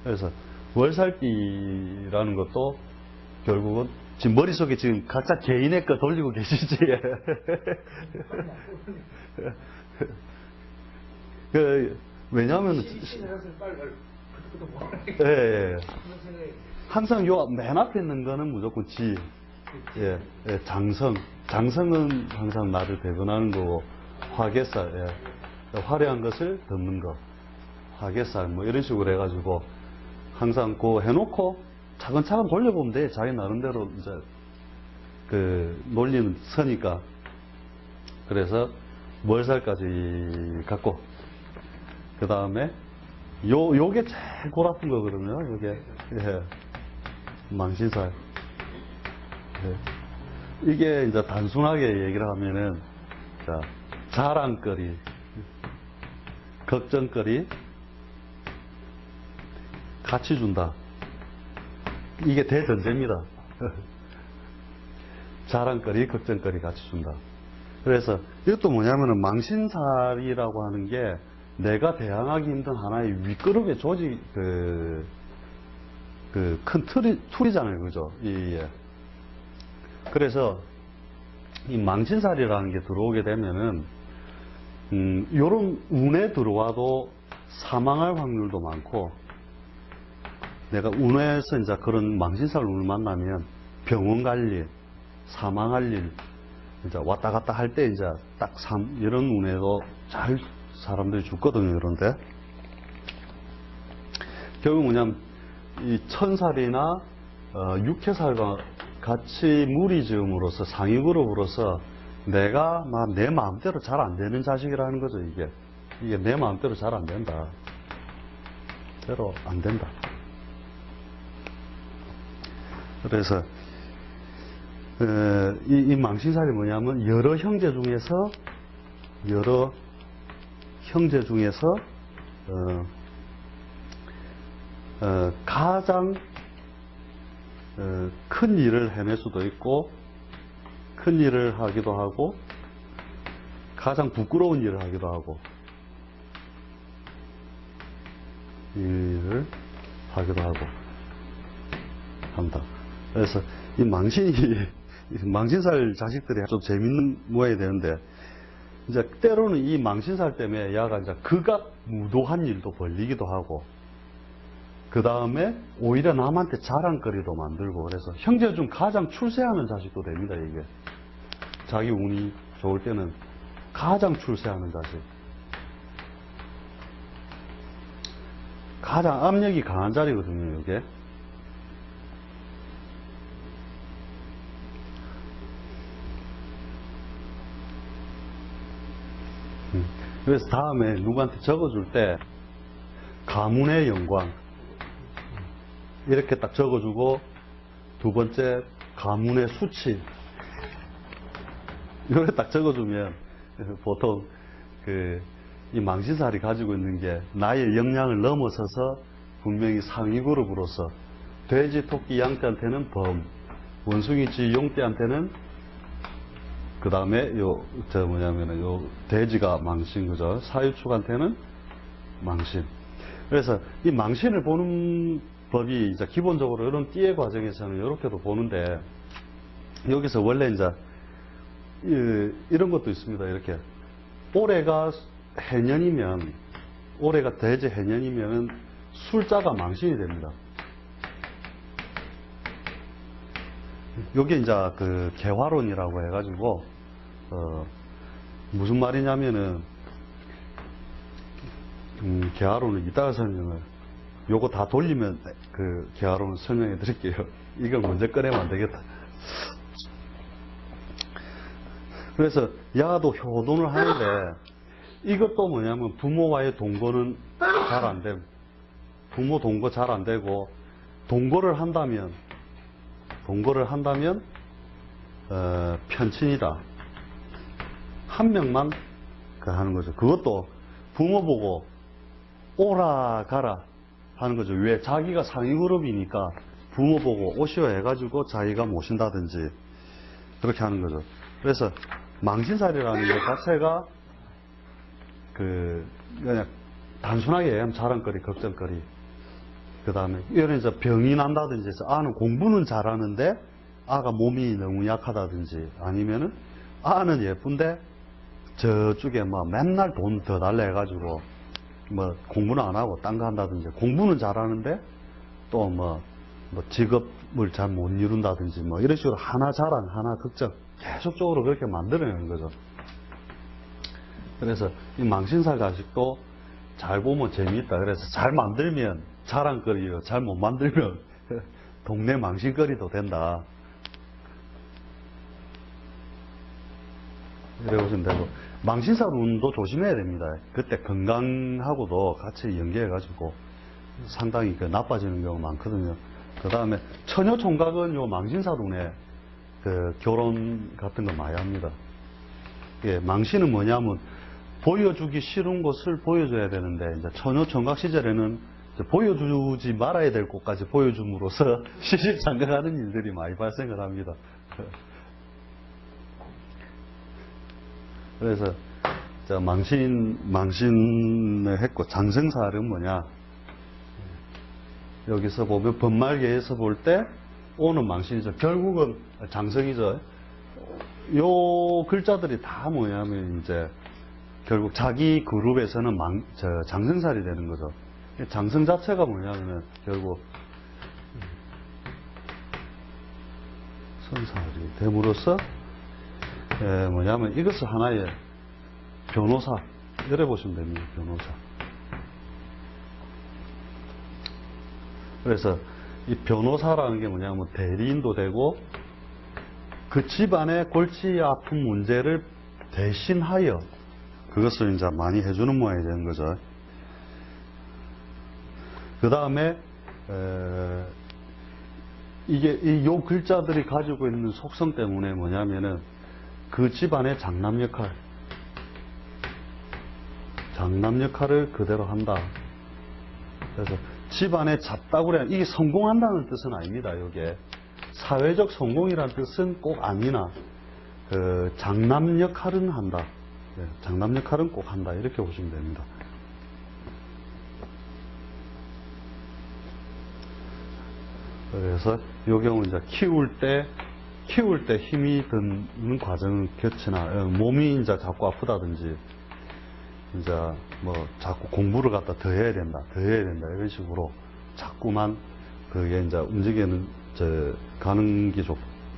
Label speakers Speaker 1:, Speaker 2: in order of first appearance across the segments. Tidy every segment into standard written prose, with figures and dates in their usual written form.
Speaker 1: 그래서 월살기라는 것도 결국은 지금 머릿속에 지금 각자 개인의 거 돌리고 계시지. 왜냐하면 예, 항상 요 맨 앞에 있는 거는 무조건 지, 장성은 항상 나를 배분하는 거고, 화개살, 화려한 것을 덮는 거, 화개살 뭐 이런 식으로 해가지고 항상 그 해놓고 차근차근 돌려보면 돼. 자기 나름대로 이제 그 논리는 서니까. 그래서 월살까지 갖고 그 다음에 요게 제일 골아픈 거거든요. 요게 망신살. 이게 이제 단순하게 얘기를 하면은 자, 자랑거리, 걱정거리, 같이 준다. 이게 대전제입니다. 자랑거리, 걱정거리 같이 준다. 그래서 이것도 뭐냐면은 망신살이라고 하는 게 내가 대항하기 힘든 하나의 윗그룹의 조직, 큰 틀이잖아요. 그죠? 그래서 이 망신살이라는 게 들어오게 되면은, 요런 운에 들어와도 사망할 확률도 많고, 내가 운에서 이제 그런 망신살 운을 만나면 병원 갈 일, 사망할 일, 이제 왔다 갔다 할 때 이제 딱 이런 운에도 잘 사람들이 죽거든요. 이런데. 결국 뭐냐면, 이 천살이나, 육해살과 같이 무리지음으로써, 상위그룹으로서 내가 막 내 마음대로 잘 안 되는 자식이라는 거죠, 이게. 이게 내 마음대로 잘 안 된다. 대로 안 된다. 그래서, 이 망신살이 뭐냐면, 여러 형제 중에서, 가장, 큰 일을 해낼 수도 있고, 큰 일을 하기도 하고, 가장 부끄러운 일을 하기도 하고, 일을 하기도 하고, 한다. 그래서 이 망신살 자식들이 좀 재밌는 모양이 되는데, 이제 때로는 이 망신살 때문에 야가 이제 극악무도한 일도 벌리기도 하고, 그 다음에 오히려 남한테 자랑거리도 만들고, 그래서 형제 중 가장 출세하는 자식도 됩니다, 이게. 자기 운이 좋을 때는 가장 출세하는 자식. 가장 압력이 강한 자리거든요, 이게. 그래서 다음에 누구한테 적어줄 때 가문의 영광 이렇게 딱 적어주고, 두 번째 가문의 수치 이렇게 딱 적어주면 보통 이 망신살이 가지고 있는 게 나의 역량을 넘어서서 분명히 상위 그룹으로서 돼지, 토끼, 양떼한테는 범, 원숭이, 쥐, 용떼한테는 그 다음에 돼지가 망신, 그죠? 사유축한테는 망신. 그래서 이 망신을 보는 법이 이제 기본적으로 이런 띠의 과정에서는 이렇게도 보는데, 여기서 원래 이제 이런 것도 있습니다. 이렇게 올해가 해년이면, 올해가 돼지 해년이면은 술자가 망신이 됩니다. 요게 이제 그 개화론이라고 해가지고, 무슨 말이냐면은, 개화론을 이따가 설명을, 요거 다 돌리면 그 개화론을 설명해 드릴게요. 이걸 먼저 꺼내면 안 되겠다. 그래서 야도 효돈을 하는데, 이것도 뭐냐면 부모와의 동거는 잘 안 되고, 부모 동거 잘 안 되고, 동거를 한다면 편친이다. 한 명만 하는 거죠. 그것도 부모 보고 오라 가라 하는 거죠. 왜? 자기가 상위 그룹이니까 부모 보고 오시오 해가지고 자기가 모신다든지 그렇게 하는 거죠. 그래서 망신살이라는 것 자체가 그냥 단순하게 얘기하면 자랑거리, 걱정거리. 그 다음에 이런 이제 병이 난다든지 해서 아는 공부는 잘하는데 아가 몸이 너무 약하다든지 아니면은 아는 예쁜데 저쪽에 뭐 맨날 돈 더 달라 해가지고 뭐 공부는 안 하고 딴 거 한다든지 공부는 잘하는데 또 뭐 직업을 잘 못 이룬다든지 뭐 이런 식으로 하나 자랑 하나 걱정 계속적으로 그렇게 만들어내는 거죠. 그래서 이 망신살 자식도 잘 보면 재미있다. 그래서 잘 만들면 자랑거리요. 잘 못 만들면 동네 망신거리도 된다. 이래 보시면 되고, 망신살 운도 조심해야 됩니다. 그때 건강하고도 같이 연계해가지고 상당히 나빠지는 경우가 많거든요. 그 다음에 처녀총각은 요 망신살 운에 결혼 같은 거 많이 합니다. 예, 망신은 뭐냐면 보여주기 싫은 것을 보여줘야 되는데, 이제 처녀총각 시절에는 보여주지 말아야 될 곳까지 보여줌으로써 시시장가하는 일들이 많이 발생을 합니다. 그래서 망신을 했고, 장생살은 뭐냐? 여기서 보면 번말개에서 볼 때 오는 망신이죠. 결국은 장성이죠. 요 글자들이 다 뭐냐면 이제 결국 자기 그룹에서는 장생살이 되는 거죠. 장성 자체가 뭐냐면 결국 선살이 됨으로써 뭐냐면 이것을 하나의 변호사 이래 보시면 됩니다. 변호사. 그래서 이 변호사라는 게 뭐냐면 대리인도 되고 그 집안의 골치 아픈 문제를 대신하여 그것을 이제 많이 해주는 모양이 되는 거죠. 그 다음에 이게 요 글자들이 가지고 있는 속성 때문에 뭐냐면은 그 집안의 장남 역할을 그대로 한다. 그래서 집안에 잡다구려 이게 성공한다는 뜻은 아닙니다. 이게 사회적 성공이라는 뜻은 꼭 아니나 장남 역할은 한다. 네, 장남 역할은 꼭 한다. 이렇게 보시면 됩니다. 그래서 이 경우는 이제 키울 때 힘이 드는 과정을 겪으나 몸이 이제 자꾸 아프다든지 이제 뭐 자꾸 공부를 갖다 더 해야 된다 이런 식으로 자꾸만 그게 이제 움직이는 가는 게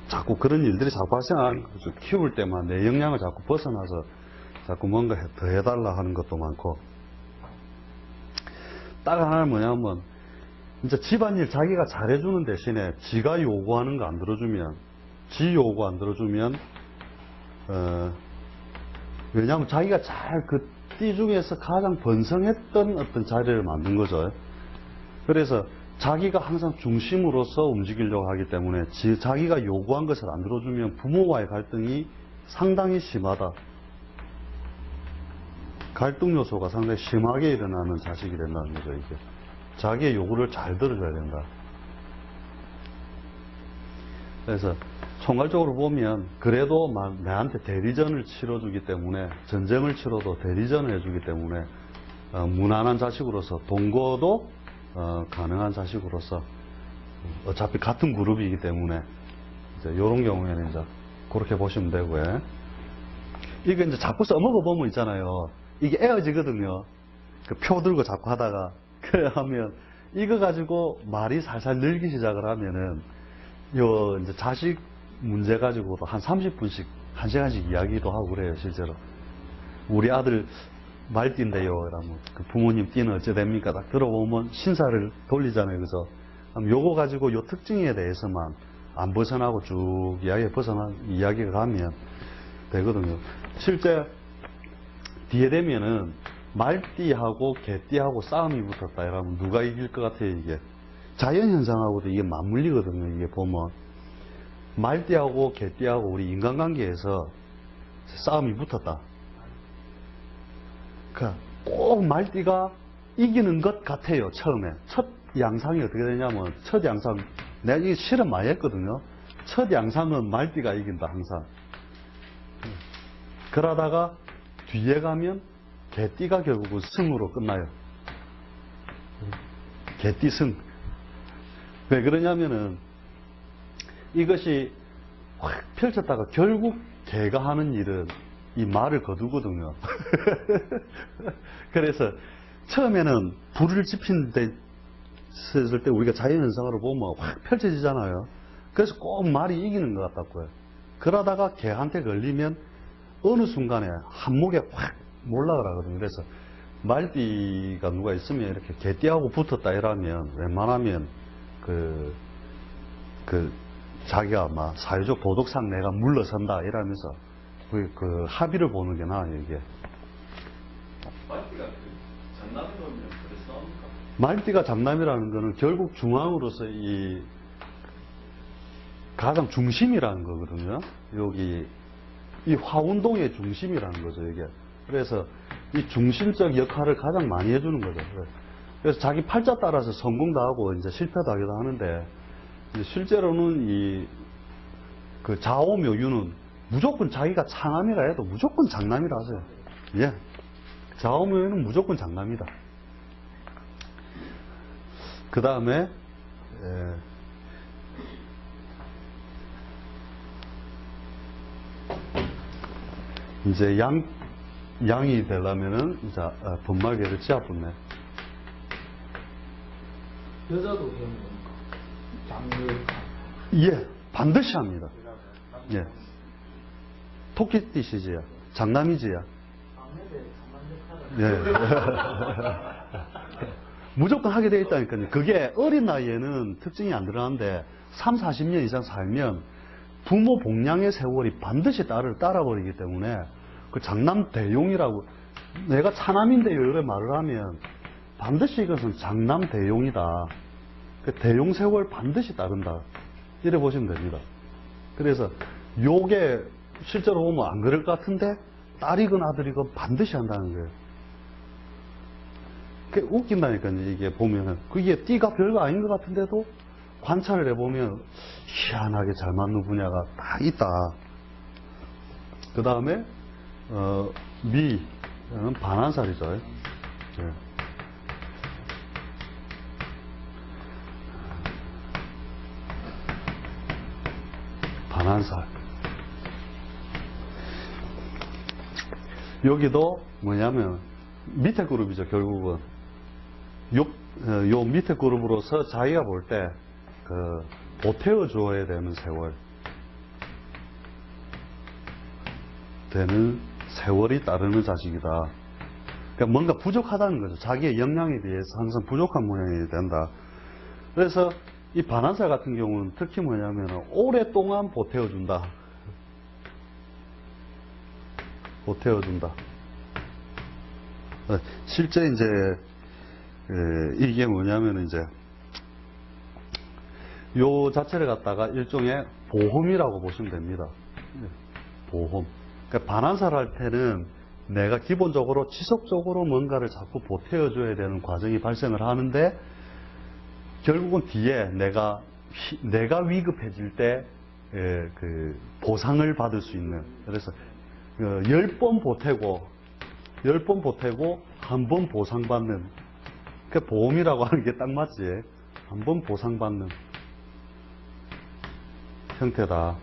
Speaker 1: 자꾸 그런 일들이 자꾸 발생하는 거죠. 키울 때만 내 역량을 자꾸 벗어나서 자꾸 뭔가 더 해달라 하는 것도 많고, 딱 하나는 뭐냐면 이제 집안일 자기가 잘해주는 대신에 지가 요구하는 거 안 들어주면, 지 요구 안 들어주면 왜냐하면 자기가 잘 띠 중에서 가장 번성했던 어떤 자리를 만든 거죠. 그래서 자기가 항상 중심으로서 움직이려고 하기 때문에 자기가 요구한 것을 안 들어주면 부모와의 갈등이 상당히 심하다. 갈등 요소가 상당히 심하게 일어나는 자식이 된다는 거죠. 이게 자기의 요구를 잘 들어줘야 된다. 그래서 총괄적으로 보면 그래도 내한테 대리전을 치러주기 때문에, 전쟁을 치러도 대리전을 해주기 때문에 무난한 자식으로서, 동거도 가능한 자식으로서, 어차피 같은 그룹이기 때문에 이제 이런 경우에는 이제 그렇게 보시면 되고요. 이게 이제 자꾸 써먹어 보면 있잖아요. 이게 에어지거든요. 그 표 들고 자꾸 하다가 그래 하면 이거 가지고 말이 살살 늘기 시작을 하면은 이제 자식 문제 가지고도 한 30분씩 1시간씩 이야기도 하고 그래요. 실제로 우리 아들 말띠인데요 이러면 그 부모님 띠는 어째 됩니까? 딱 들어보면 신사를 돌리잖아요. 그죠? 그럼 요거 가지고 요 특징에 대해서만 안 벗어나고 쭉 이야기가 가면 되거든요. 실제 뒤에 되면은 말띠하고 개띠하고 싸움이 붙었다 이러면 누가 이길 것 같아요? 이게 자연현상하고도 이게 맞물리거든요. 이게 보면 말띠하고 개띠하고 우리 인간관계에서 싸움이 붙었다. 그러니까 꼭 말띠가 이기는 것 같아요. 처음에 첫 양상이 어떻게 되냐면, 첫 양상 내가 이 실험 많이 했거든요. 첫 양상은 말띠가 이긴다 항상. 그러다가 뒤에 가면 개띠가 결국은 승으로 끝나요. 개띠 승. 왜 그러냐면은 이것이 확 펼쳤다가 결국 개가 하는 일은 이 말을 거두거든요. 그래서 처음에는 불을 지핀 데 있을 때 우리가 자연현상으로 보면 확 펼쳐지잖아요. 그래서 꼭 말이 이기는 것 같았고요. 그러다가 개한테 걸리면 어느 순간에 한목에 확 몰락을 하거든요. 그래서 말띠가 누가 있으면 이렇게 개띠하고 붙었다 이러면 웬만하면 자기가 막 사회적 도덕상 내가 물러선다 이러면서 그 합의를 보는 게 나아요, 이게.
Speaker 2: 말띠가 장남이라면 그래서
Speaker 1: 말띠가 장남이라는 거는 결국 중앙으로서 이 가장 중심이라는 거거든요. 여기 이 화운동의 중심이라는 거죠, 이게. 그래서 이 중심적 역할을 가장 많이 해주는 거죠. 그래서 자기 팔자 따라서 성공도 하고 이제 실패도 하기도 하는데 실제로는 그 좌오묘유는 무조건 자기가 창암이라 해도 무조건 장남이라 하세요. 예. 좌오묘유는 무조건 장남이다. 그 다음에 이제 양이 되려면은 이제 분말계를 지어붙네.
Speaker 3: 여자도 그런 겁니까? 장르.
Speaker 1: 예, 반드시 합니다. 예. 토끼띠시지요. 장남이지요. 예. 무조건 하게 되어 있다니까요. 그게 어린 나이에는 특징이 안 드러나는데 3, 40년 이상 살면 부모 복량의 세월이 반드시 따라버리기 때문에 그 장남 대용이라고, 내가 차남인데요 이렇게 말을 하면 반드시 이것은 장남 대용이다. 그 대용 세월 반드시 따른다. 이래 보시면 됩니다. 그래서 요게 실제로 보면 안 그럴 것 같은데 딸이건 아들이건 반드시 한다는 거예요. 그게 웃긴다니까요. 이게 보면은 그게 띠가 별거 아닌 것 같은데도 관찰을 해보면 희한하게 잘 맞는 분야가 딱 있다. 그 다음에 미는 반환살이죠. 네. 반환살. 여기도 뭐냐면 밑에 그룹이죠. 결국은 요 밑에 그룹으로서 자기가 볼 때 보태어 줘야 되는 세월이 따르는 자식이다. 그러니까 뭔가 부족하다는 거죠. 자기의 역량에 비해서 항상 부족한 모양이 된다. 그래서 이 반환살 같은 경우는 특히 뭐냐면 오랫동안 보태어 준다. 보태어 준다. 실제 이제 이게 뭐냐면 이제 요 자체를 갖다가 일종의 보험이라고 보시면 됩니다. 보험. 그러니까 반환살 할 때는 내가 기본적으로 지속적으로 뭔가를 자꾸 보태어줘야 되는 과정이 발생을 하는데 결국은 뒤에 내가 위급해질 때 그 보상을 받을 수 있는, 그래서 10번 보태고 한 번 보상받는, 그 보험이라고 하는 게 딱 맞지. 한 번 보상받는 형태다.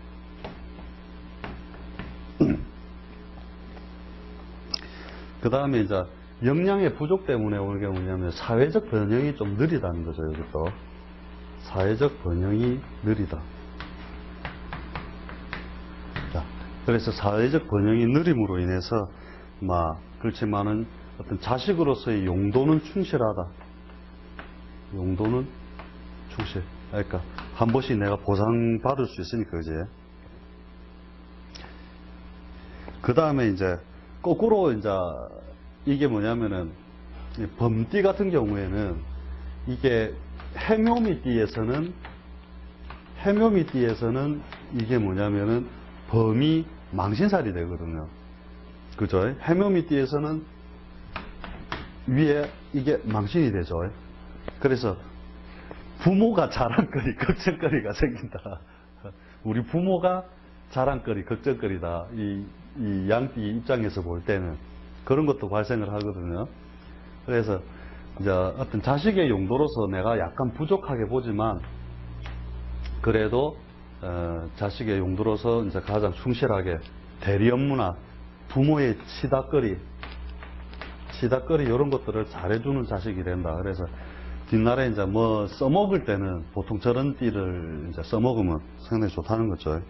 Speaker 1: 그 다음에 이제 역량의 부족 때문에 오는 게 뭐냐면 사회적 번영이 좀 느리다는 거죠. 여기도 사회적 번영이 느리다. 자, 그래서 사회적 번영이 느림으로 인해서 그렇지만은 어떤 자식으로서의 용도는 충실하다. 용도는 충실. 그러니까 한 번씩 내가 보상받을 수 있으니까, 그지? 그 다음에 이제 거꾸로 이제 이게 뭐냐면은 범띠 같은 경우에는 이게 해묘미띠에서는 이게 뭐냐면은 범이 망신살이 되거든요. 그죠? 해묘미띠에서는 위에 이게 망신이 되죠. 그래서 부모가 자랑거리, 걱정거리가 생긴다. 우리 부모가 자랑거리, 걱정거리다. 이 양띠 입장에서 볼 때는 그런 것도 발생을 하거든요. 그래서 이제 어떤 자식의 용도로서 내가 약간 부족하게 보지만 그래도 자식의 용도로서 이제 가장 충실하게 대리 업무나 부모의 치닥거리 이런 것들을 잘해주는 자식이 된다. 그래서 뒷날에 이제 뭐 써먹을 때는 보통 저런 띠를 이제 써먹으면 상당히 좋다는 거죠.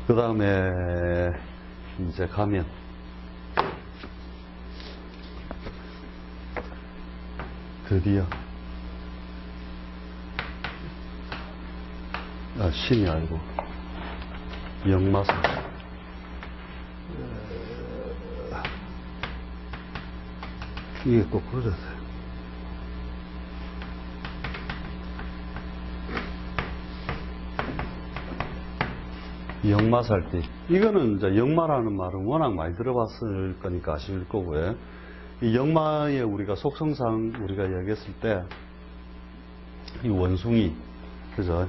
Speaker 1: 그 다음에 이제 가면 드디어 신이 아니고 역마사 이게 거꾸로 됐어요. 역마살띠. 이거는 이제 역마라는 말은 워낙 많이 들어봤을 거니까 아실 거고요. 이 역마에 우리가 속성상 우리가 이야기했을 때 이 원숭이, 그죠?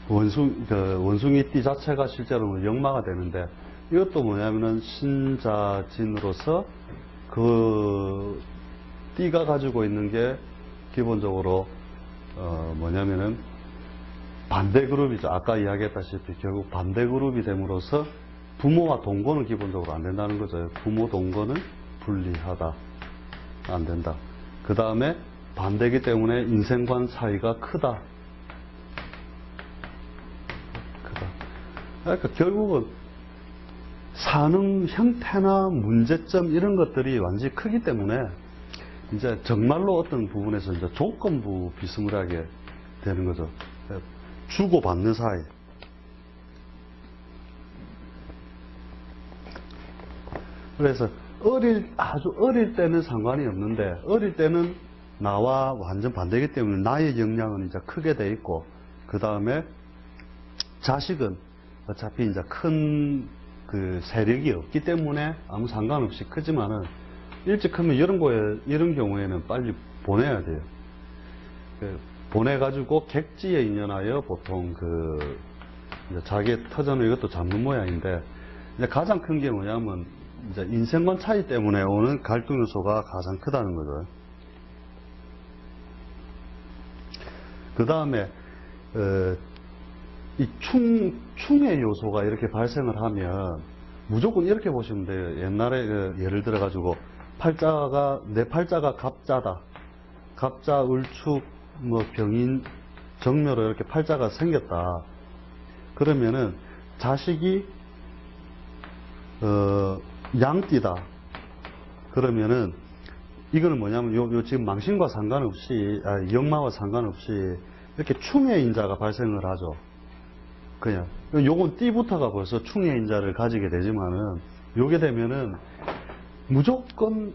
Speaker 1: 원숭이 띠 자체가 실제로는 역마가 되는데 이것도 뭐냐면은 신자진으로서 그 띠가 가지고 있는 게 기본적으로 뭐냐면은 반대 그룹이죠. 아까 이야기했다시피 결국 반대 그룹이 됨으로써 부모와 동거는 기본적으로 안 된다는 거죠. 부모 동거는 불리하다. 안 된다. 그 다음에 반대이기 때문에 인생관 차이가 크다. 그러니까 결국은 사는 형태나 문제점 이런 것들이 완전히 크기 때문에 이제 정말로 어떤 부분에서 이제 조건부 비스무리하게 되는 거죠. 주고받는 사이. 그래서 아주 어릴 때는 상관이 없는데 어릴 때는 나와 완전 반대이기 때문에 나의 역량은 이제 크게 돼 있고 그 다음에 자식은 어차피 이제 큰 그 세력이 없기 때문에 아무 상관없이 크지만은 일찍 크면 이런 경우에는 빨리 보내야 돼요. 보내가지고 객지에 인연하여 보통 이제 자기의 터전을 이것도 잡는 모양인데 이제 가장 큰 게 뭐냐면 이제 인생관 차이 때문에 오는 갈등 요소가 가장 크다는 거죠. 그 다음에 이 충의 요소가 이렇게 발생을 하면 무조건 이렇게 보시면 돼요. 옛날에 예를 들어 가지고 내 팔자가 갑자다. 갑자, 을축, 뭐 병인, 정묘로 이렇게 팔자가 생겼다. 그러면은 자식이 양띠다. 그러면은 이거는 뭐냐면 요 지금 망신과 상관없이 역마와 상관없이 이렇게 충의 인자가 발생을 하죠. 그냥 요건 띠부터가 벌써 충의 인자를 가지게 되지만은 요게 되면은 무조건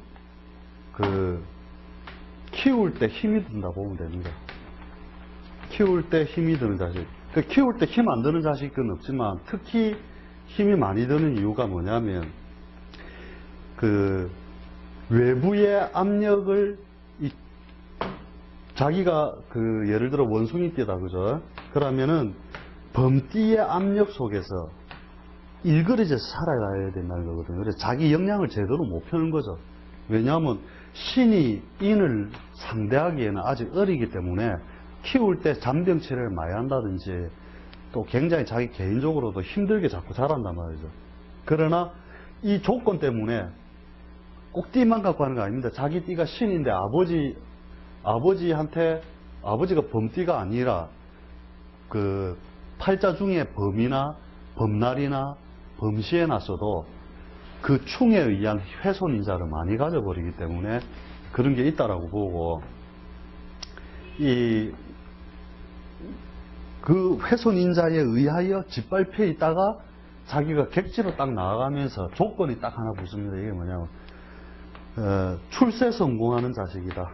Speaker 1: 키울 때 힘이 든다 보면 되는 거야. 키울 때 힘이 드는 자식. 키울 때 힘 안 드는 자식은 없지만 특히 힘이 많이 드는 이유가 뭐냐면 외부의 압력을 자기가 예를 들어 원숭이 띠다, 그죠? 그러면은 범띠의 압력 속에서 일그러져서 살아가야 된다는 거거든요. 그래서 자기 역량을 제대로 못 펴는 거죠. 왜냐하면 신이 인을 상대하기에는 아직 어리기 때문에 키울 때 잔병치레를 많이 한다든지 또 굉장히 자기 개인적으로도 힘들게 자꾸 자란단 말이죠. 그러나 이 조건 때문에 꼭 띠만 갖고 하는 거 아닙니다. 자기 띠가 신인데 아버지가 범띠가 아니라 팔자 중에 범이나 범날이나 범시에 났어도 그 충에 의한 훼손인자를 많이 가져버리기 때문에 그런 게 있다라고 보고 그 훼손인자에 의하여 짓밟혀 있다가 자기가 객지로 딱 나아가면서 조건이 딱 하나 붙습니다. 이게 뭐냐면 출세 성공하는 자식이다.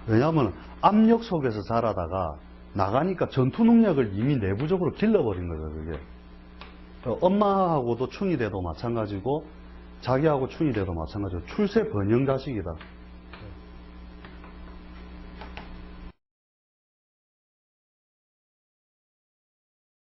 Speaker 1: 왜냐하면 압력 속에서 자라다가 나가니까 전투 능력을 이미 내부적으로 길러버린 거죠. 그게 엄마하고도 충이 돼도 마찬가지고 자기하고 충이 돼도 마찬가지고 출세 번영 자식이다.